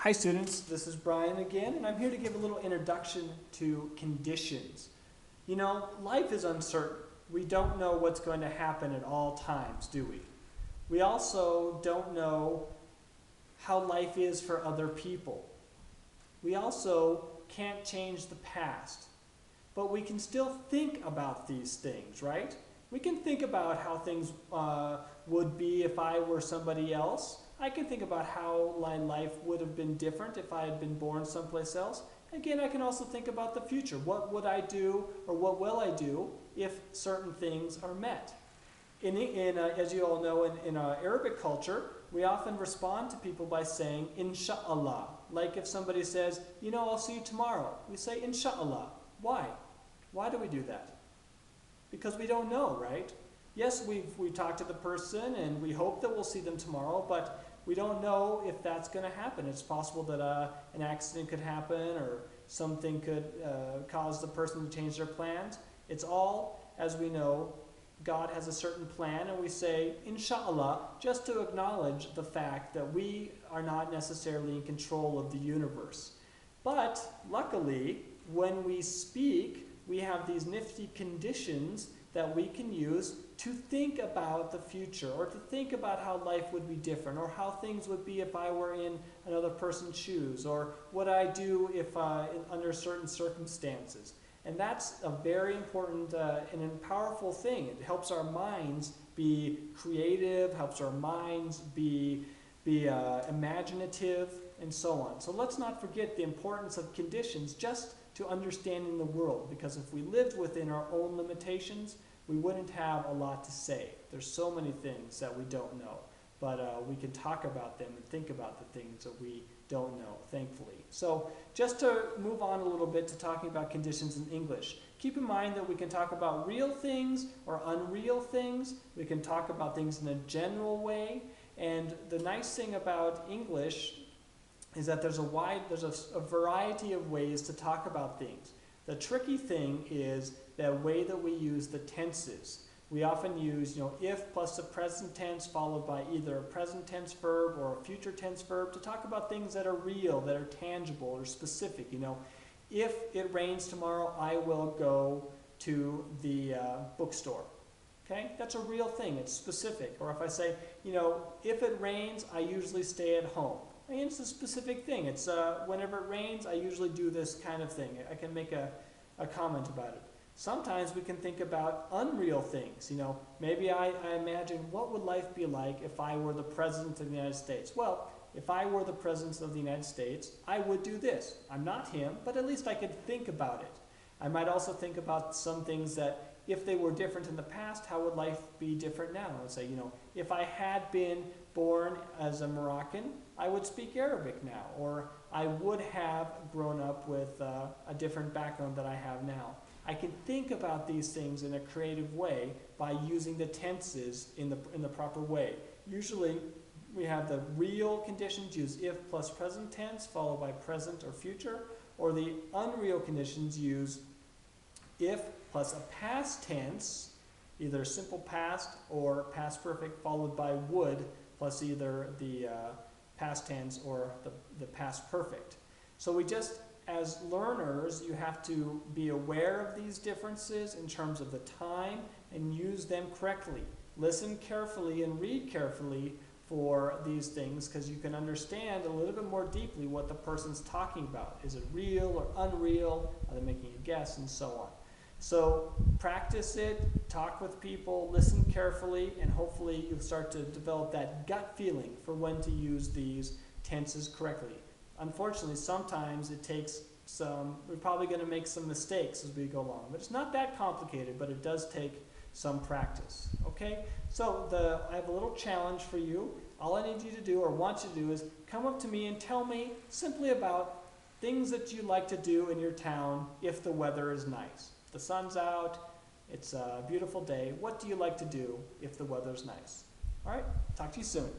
Hi students, this is Brian again, and I'm here to give a little introduction to conditions. You know, life is uncertain. We don't know what's going to happen at all times, do we? We also don't know how life is for other people. We also can't change the past, but we can still think about these things, right? We can think about how things would be if I were somebody else. I can think about how my life would have been different if I had been born someplace else. Again, I can also think about the future. What would I do, or what will I do if certain things are met? As you all know, in Arabic culture, we often respond to people by saying, Insha'Allah. Like if somebody says, you know, I'll see you tomorrow. We say, Insha'Allah. Why? Why do we do that? Because we don't know, right? Yes, we talk to the person and we hope that we'll see them tomorrow, but we don't know if that's going to happen. It's possible that an accident could happen or something could cause the person to change their plans. It's all, as we know, God has a certain plan, and we say, Inshallah, just to acknowledge the fact that we are not necessarily in control of the universe. But luckily, when we speak, we have these nifty conditions that we can use to think about the future, or to think about how life would be different, or how things would be if I were in another person's shoes, or what I do if under certain circumstances. And that's a very important and a powerful thing. It helps our minds be creative, helps our minds be imaginative, and so on. So let's not forget the importance of conditions just to understanding the world, because if we lived within our own limitations, we wouldn't have a lot to say. There's so many things that we don't know, but we can talk about them and think about the things that we don't know, thankfully. So just to move on a little bit to talking about conditions in English, keep in mind that we can talk about real things or unreal things. We can talk about things in a general way, and the nice thing about English is that there's a variety of ways to talk about things. The tricky thing is the way that we use the tenses. We often use, if plus the present tense followed by either a present tense verb or a future tense verb to talk about things that are real, that are tangible or specific. If it rains tomorrow, I will go to the bookstore. Okay, that's a real thing. It's specific. Or if I say, if it rains, I usually stay at home. I mean, it's a specific thing. It's whenever it rains, I usually do this kind of thing. I can make a comment about it. Sometimes we can think about unreal things. Maybe I imagine, what would life be like if I were the President of the United States? Well, if I were the President of the United States, I would do this. I'm not him, but at least I could think about it. I might also think about some things that, if they were different in the past, how would life be different now? I would say, if I had been born as a Moroccan, I would speak Arabic now, or I would have grown up with a different background that I have now. I can think about these things in a creative way by using the tenses in the proper way. Usually, we have the real conditions use if plus present tense followed by present or future, or the unreal conditions use if plus a past tense, either simple past or past perfect, followed by would plus either the past tense or the past perfect. So as learners, you have to be aware of these differences in terms of the time and use them correctly. Listen carefully and read carefully for these things, because you can understand a little bit more deeply what the person's talking about. Is it real or unreal? Are they making a guess? And so on. So practice it, talk with people, listen carefully, and hopefully you'll start to develop that gut feeling for when to use these tenses correctly. Unfortunately, sometimes it takes we're probably going to make some mistakes as we go along. But it's not that complicated, but it does take some practice. Okay? So I have a little challenge for you. All I need you to do, or want you to do, is come up to me and tell me simply about things that you like to do in your town if the weather is nice. The sun's out, it's a beautiful day. What do you like to do if the weather's nice? All right, talk to you soon.